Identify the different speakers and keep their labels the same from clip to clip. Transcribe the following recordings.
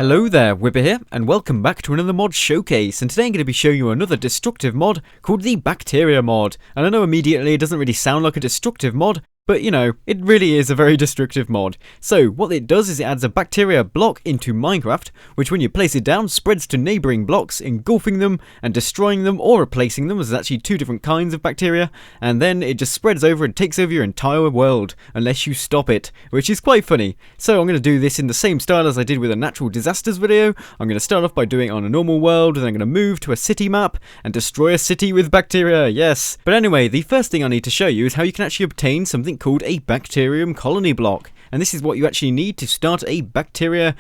Speaker 1: Hello there, Wipper here, and welcome back to another mod showcase, and today I'm going to be showing you another destructive mod called the Bacterium mod. And I know immediately it doesn't really sound like a destructive mod, but you know, it really is a very destructive mod. So what it does is it adds a bacteria block into Minecraft, which when you place it down spreads to neighbouring blocks, engulfing them and destroying them or replacing them. There's actually two different kinds of bacteria, and then it just spreads over and takes over your entire world unless you stop it, which is quite funny. So I'm going to do this in the same style as I did with a natural disasters video. I'm going to start off by doing it on a normal world, and then I'm going to move to a city map and destroy a city with bacteria, yes. But anyway, the first thing I need to show you is how you can actually obtain something called a Bacterium colony block, and this is what you actually need to start a bacteria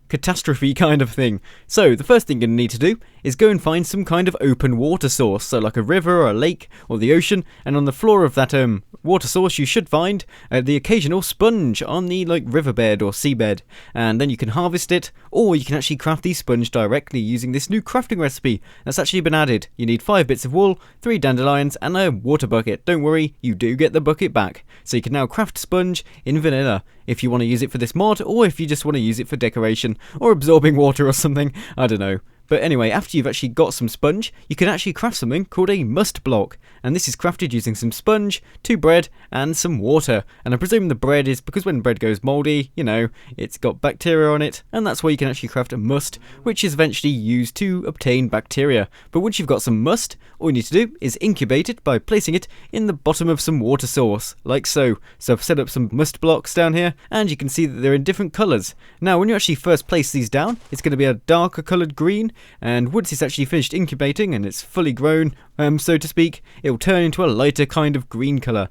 Speaker 1: catastrophe kind of thing. So the first thing you're going to need to do is go and find some kind of open water source, so like a river or a lake or the ocean, and on the floor of that water source you should find the occasional sponge on the riverbed or seabed, and then you can harvest it, or you can actually craft the sponge directly using this new crafting recipe that's actually been added. You need 5 bits of wool, 3 dandelions and a water bucket. Don't worry, you do get the bucket back, so you can now craft sponge in vanilla if you want to use it for this mod, or if you just want to use it for decoration or absorbing water or something, I don't know. But anyway, after you've actually got some sponge, you can actually craft something called a must block, and this is crafted using some sponge, 2 bread and some water. And I presume the bread is because when bread goes mouldy, you know, it's got bacteria on it, and that's why you can actually craft a must, which is eventually used to obtain bacteria. But once you've got some must, all you need to do is incubate it by placing it in the bottom of some water source, like so. So I've set up some must blocks down here, and you can see that they're in different colours. Now when you actually first place these down, it's going to be a darker coloured green, and once it's actually finished incubating and it's fully grown, so to speak, it'll turn into a lighter kind of green colour.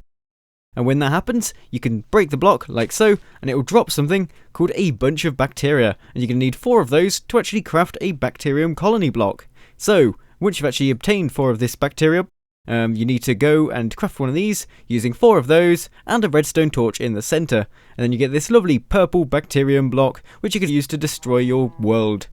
Speaker 1: And when that happens, you can break the block like so, and it will drop something called a bunch of bacteria, and you're going to need 4 of those to actually craft a Bacterium colony block. So once you've actually obtained 4 of this bacteria, you need to go and craft one of these using 4 of those and a redstone torch in the centre, and then you get this lovely purple Bacterium block which you can use to destroy your world.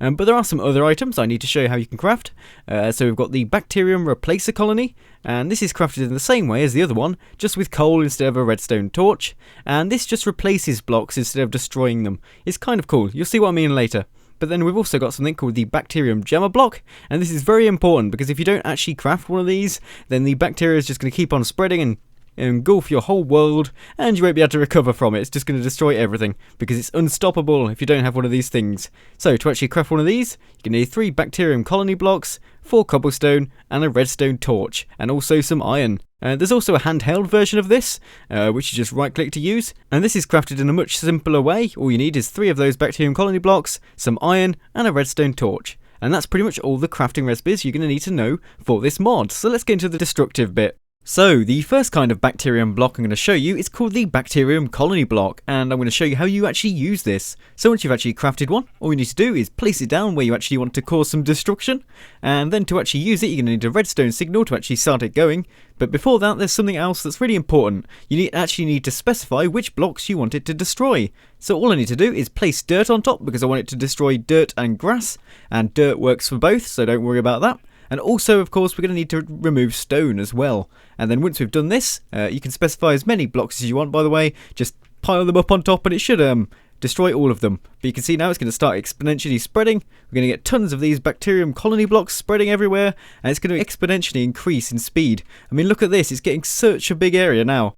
Speaker 1: But there are some other items I need to show you how you can craft. So we've got the Bacterium Replacer Colony, and this is crafted in the same way as the other one, just with coal instead of a redstone torch, and this just replaces blocks instead of destroying them. It's kind of cool, you'll see what I mean later. But then we've also got something called the Bacterium Jammer block, and this is very important because if you don't actually craft one of these, then the bacteria is just going to keep on spreading and engulf your whole world, and you won't be able to recover from it. It's just going to destroy everything because it's unstoppable if you don't have one of these things. So to actually craft one of these, you're going to need 3 Bacterium colony blocks, 4 cobblestone and a redstone torch, and also some iron. There's also a handheld version of this, which you just right click to use, and this is crafted in a much simpler way. All you need is 3 of those Bacterium colony blocks, some iron and a redstone torch. And that's pretty much all the crafting recipes you're going to need to know for this mod. So let's get into the destructive bit. So the first kind of bacterium block I'm going to show you is called the Bacterium colony block, and I'm going to show you how you actually use this. So once you've actually crafted one, all you need to do is place it down where you actually want to cause some destruction, and then to actually use it you're going to need a redstone signal to actually start it going. But before that, there's something else that's really important. You actually need to specify which blocks you want it to destroy. So all I need to do is place dirt on top because I want it to destroy dirt and grass, and dirt works for both, so don't worry about that. And also, of course, we're going to need to remove stone as well. And then once we've done this, you can specify as many blocks as you want, by the way. Just pile them up on top and it should destroy all of them. But you can see now it's going to start exponentially spreading. We're going to get tons of these Bacterium colony blocks spreading everywhere, and it's going to exponentially increase in speed. I mean, look at this. It's getting such a big area now.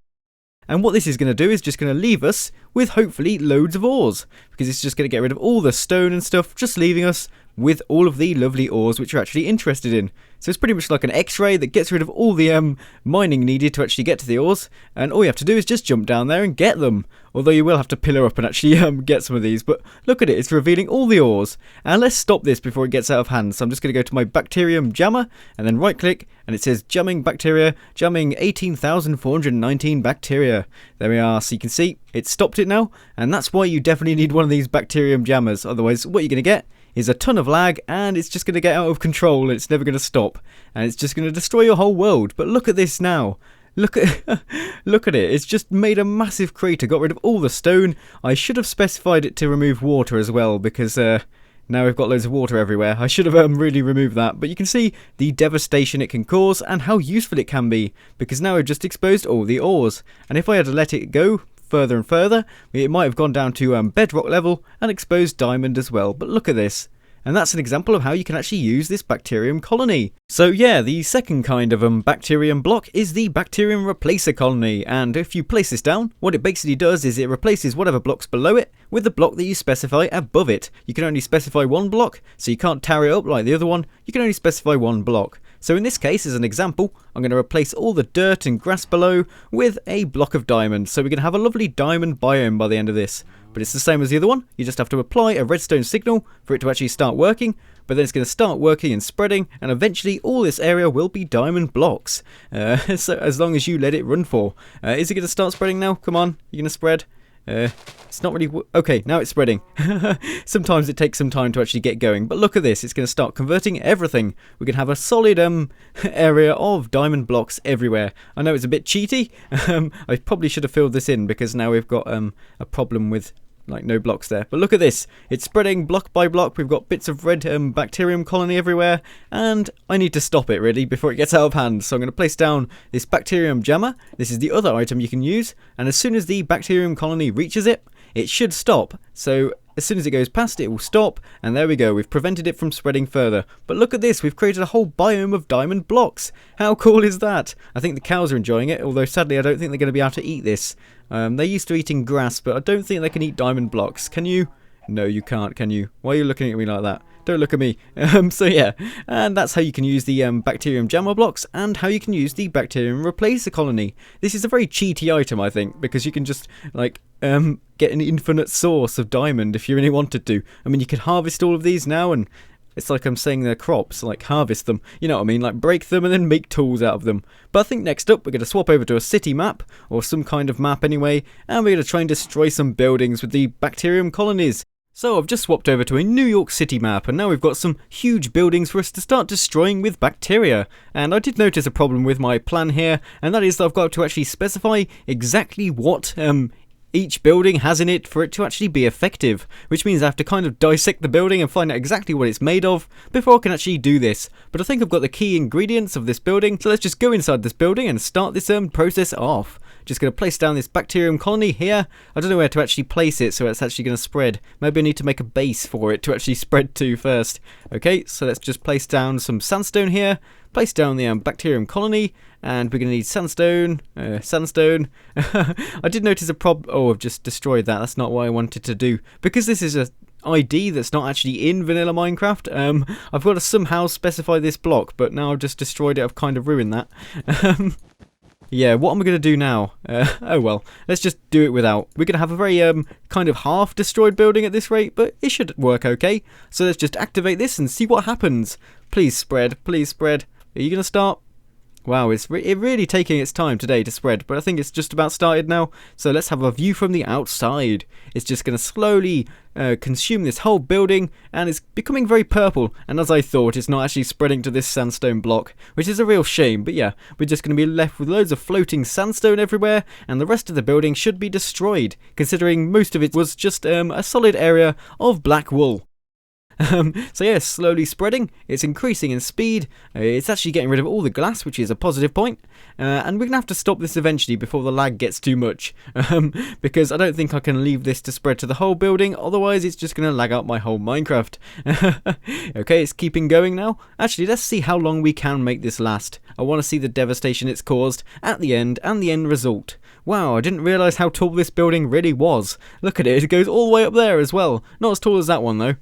Speaker 1: And what this is going to do is just going to leave us with hopefully loads of ores, because it's just going to get rid of all the stone and stuff, just leaving us with all of the lovely ores which you're actually interested in. So it's pretty much like an X-ray that gets rid of all the mining needed to actually get to the ores, and all you have to do is just jump down there and get them. Although you will have to pillar up and actually get some of these, but look at it, it's revealing all the ores. And let's stop this before it gets out of hand. So I'm just going to go to my Bacterium Jammer and then right click, and it says jamming bacteria, jamming 18,419 bacteria. There we are, so you can see it's stopped it now, and that's why you definitely need one of these Bacterium Jammers. Otherwise what you're going to get is a ton of lag, and it's just going to get out of control, and it's never going to stop, and it's just going to destroy your whole world. But look at this now. Look at look at it. It's just made a massive crater, got rid of all the stone. I should have specified it to remove water as well, because now we've got loads of water everywhere. I should have really removed that. But you can see the devastation it can cause and how useful it can be, because now we've just exposed all the ores. And if I had to let it go further and further. It might have gone down to bedrock level and exposed diamond as well, but look at this. And that's an example of how you can actually use this bacterium colony. So yeah, the second kind of bacterium block is the bacterium replacer colony, and if you place this down, what it basically does is it replaces whatever block's below it with the block that you specify above it. You can only specify one block, so you can't tower it up like the other one, you can only specify one block. So in this case, as an example, I'm going to replace all the dirt and grass below with a block of diamond, so we're going to have a lovely diamond biome by the end of this. But it's the same as the other one, you just have to apply a redstone signal for it to actually start working, but then it's going to start working and spreading, and eventually all this area will be diamond blocks. So as long as you let it run for. Is it going to start spreading now? Come on, you're going to spread? It's not really... Okay, now it's spreading. Sometimes it takes some time to actually get going, but look at this, it's going to start converting everything. We can have a solid area of diamond blocks everywhere. I know it's a bit cheaty. I probably should have filled this in because now we've got a problem with like no blocks there. But look at this, it's spreading block by block. We've got bits of red bacterium colony everywhere, and I need to stop it really before it gets out of hand. So I'm going to place down this bacterium jammer. This is the other item you can use, and as soon as the bacterium colony reaches it, it should stop. So as soon as it goes past it will stop, and there we go, we've prevented it from spreading further. But look at this, we've created a whole biome of diamond blocks. How cool is that? I think the cows are enjoying it, although sadly I don't think they're going to be able to eat this. They're used to eating grass, but I don't think they can eat diamond blocks. Can you? No, you can't, can you? Why are you looking at me like that? Don't look at me. So yeah, and that's how you can use the bacterium jammer blocks, and how you can use the bacterium replacer colony. This is a very cheaty item, I think, because you can just like get an infinite source of diamond if you really wanted to. I mean, you could harvest all of these now, and it's like I'm saying they're crops, like harvest them, you know what I mean, like break them and then make tools out of them. But I think next up we're going to swap over to a city map, or some kind of map anyway, and we're going to try and destroy some buildings with the bacterium colonies. So I've just swapped over to a New York City map, and now we've got some huge buildings for us to start destroying with bacteria. And I did notice a problem with my plan here, and that is that I've got to actually specify exactly what each building has in it for it to actually be effective, which means I have to kind of dissect the building and find out exactly what it's made of before I can actually do this. But I think I've got the key ingredients of this building, so let's just go inside this building and start this process off. Just going to place down this bacterium colony here. I don't know where to actually place it so it's actually going to spread. Maybe I need to make a base for it to actually spread to first. Okay, so let's just place down some sandstone here. Place down the bacterium colony, and we're going to need sandstone. I did notice a problem. Oh, I've just destroyed that. That's not what I wanted to do. Because this is a ID that's not actually in vanilla Minecraft, I've got to somehow specify this block, but now I've just destroyed it. I've kind of ruined that. Yeah, what am I going to do now? Oh well, let's just do it without. We're going to have a very kind of half destroyed building at this rate, but it should work okay. So let's just activate this and see what happens. Please spread, please spread. Are you going to start? Wow, it's really taking its time today to spread, but I think it's just about started now. So let's have a view from the outside. It's just going to slowly consume this whole building, and it's becoming very purple. And as I thought, it's not actually spreading to this sandstone block, which is a real shame. But yeah, we're just going to be left with loads of floating sandstone everywhere, and the rest of the building should be destroyed, considering most of it was just a solid area of black wool. So yeah, slowly spreading, it's increasing in speed, it's actually getting rid of all the glass, which is a positive point, and we're going to have to stop this eventually before the lag gets too much, because I don't think I can leave this to spread to the whole building, otherwise it's just going to lag out my whole Minecraft. Okay, it's keeping going now. Actually, let's see how long we can make this last. I want to see the devastation it's caused at the end, and the end result. Wow, I didn't realise how tall this building really was. Look at it, it goes all the way up there as well. Not as tall as that one though.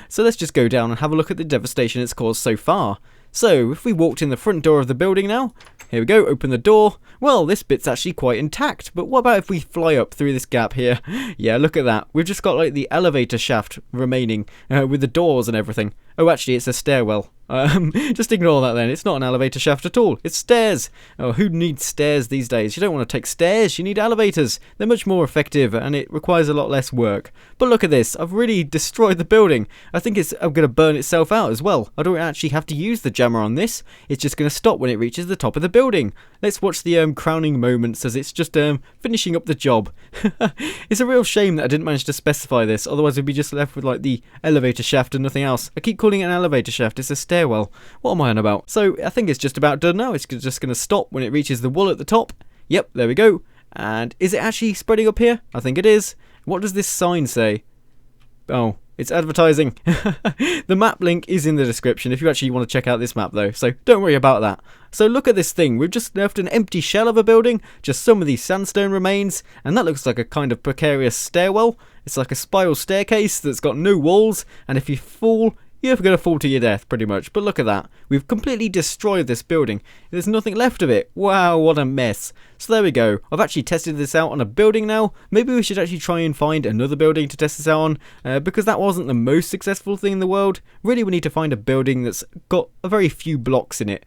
Speaker 1: So let's just go down and have a look at the devastation it's caused so far. So, if we walked in the front door of the building now, here we go, open the door. Well, this bit's actually quite intact, but what about if we fly up through this gap here? Yeah, look at that. We've just got like the elevator shaft remaining, with the doors and everything. Oh, actually, it's a stairwell. Just ignore that then. It's not an elevator shaft at all. It's stairs. Oh, who needs stairs these days? You don't want to take stairs. You need elevators. They're much more effective and it requires a lot less work. But look at this. I've really destroyed the building. I think it's going to burn itself out as well. I don't actually have to use the jammer on this. It's just going to stop when it reaches the top of the building. Let's watch the crowning moments as it's just finishing up the job. It's a real shame that I didn't manage to specify this. Otherwise, we'd be just left with like the elevator shaft and nothing else. I keep calling it an elevator shaft. It's a stairwell. What am I on about? So I think it's just about done now. It's just going to stop when it reaches the wall at the top. Yep, there we go. And is it actually spreading up here? I think it is. What does this sign say? Oh, it's advertising. The map link is in the description if you actually want to check out this map though, so don't worry about that. So look at this thing, we've just left an empty shell of a building, just some of these sandstone remains, and that looks like a kind of precarious stairwell. It's like a spiral staircase that's got no walls, and if you fall, you're going to fall to your death, pretty much. But look at that. We've completely destroyed this building. There's nothing left of it. Wow, what a mess. So there we go. I've actually tested this out on a building now. Maybe we should actually try and find another building to test this out on, because that wasn't the most successful thing in the world. Really, we need to find a building that's got a very few blocks in it.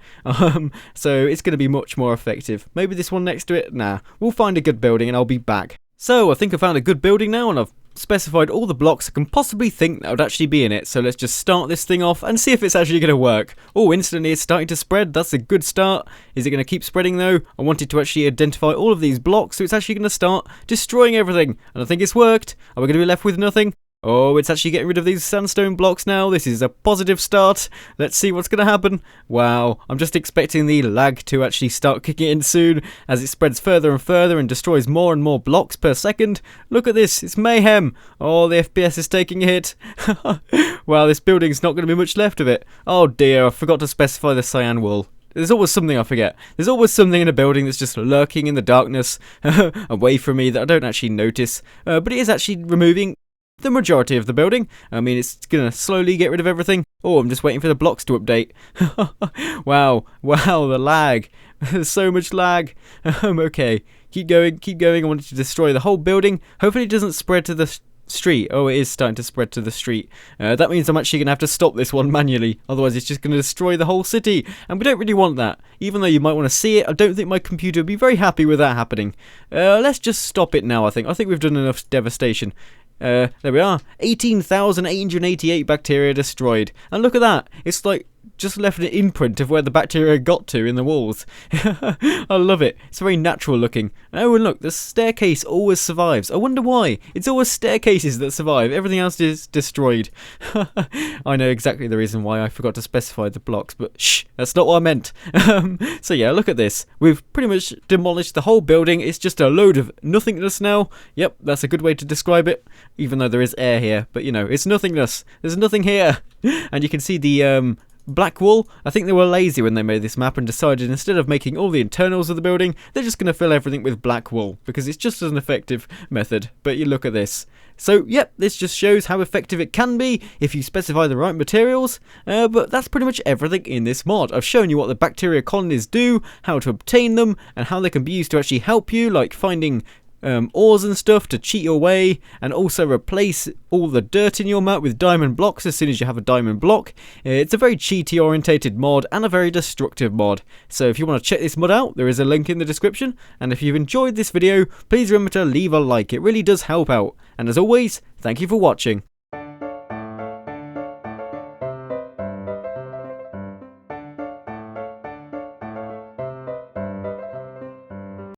Speaker 1: So it's going to be much more effective. Maybe this one next to it? Nah. We'll find a good building and I'll be back. So I think I found a good building now, and I've specified all the blocks I can possibly think that would actually be in it. So let's just start this thing off and see if it's actually going to work. Oh, instantly it's starting to spread. That's a good start. Is it going to keep spreading though? I wanted to actually identify all of these blocks, so it's actually going to start destroying everything. And I think it's worked. Are we going to be left with nothing? Oh, it's actually getting rid of these sandstone blocks now. This is a positive start. Let's see what's going to happen. Wow, I'm just expecting the lag to actually start kicking in soon as it spreads further and further and destroys more and more blocks per second. Look at this, it's mayhem. Oh, the FPS is taking a hit. Wow, this building's not going to be much left of it. Oh dear, I forgot to specify the cyan wool. There's always something I forget. There's always something in a building that's just lurking in the darkness away from me that I don't actually notice. But it is actually removing the majority of the building. I mean, it's gonna slowly get rid of everything. Oh, I'm just waiting for the blocks to update. Wow, the lag. There's so much lag. Okay, keep going. I wanted to destroy the whole building. Hopefully it doesn't spread to the street. Oh, it is starting to spread to the street. That means I'm actually gonna have to stop this one manually, otherwise it's just gonna destroy the whole city, and we don't really want that. Even though you might want to see it, I don't think my computer would be very happy with that happening. Let's just stop it now. I think we've done enough devastation. There we are, 18,888 bacteria destroyed. And look at that, it's like just left an imprint of where the bacteria got to in the walls. I love it. It's very natural looking. Oh, and look, the staircase always survives. I wonder why. It's always staircases that survive. Everything else is destroyed. I know exactly the reason why. I forgot to specify the blocks, but shh, that's not what I meant. So yeah, look at this. We've pretty much demolished the whole building. It's just a load of nothingness now. Yep, that's a good way to describe it. Even though there is air here, but you know, it's nothingness. There's nothing here. And you can see the black wool. I think they were lazy when they made this map and decided instead of making all the internals of the building, they're just going to fill everything with black wool because it's just an effective method. But you look at this. So yep, this just shows how effective it can be if you specify the right materials. But that's pretty much everything in this mod. I've shown you what the bacteria colonies do, how to obtain them, and how they can be used to actually help you, like finding ores and stuff to cheat your way, and also replace all the dirt in your map with diamond blocks as soon as you have a diamond block. It's a very cheaty orientated mod and a very destructive mod. So if you want to check this mod out, there is a link in the description, and if you've enjoyed this video, please remember to leave a like. It really does help out, and as always, thank you for watching.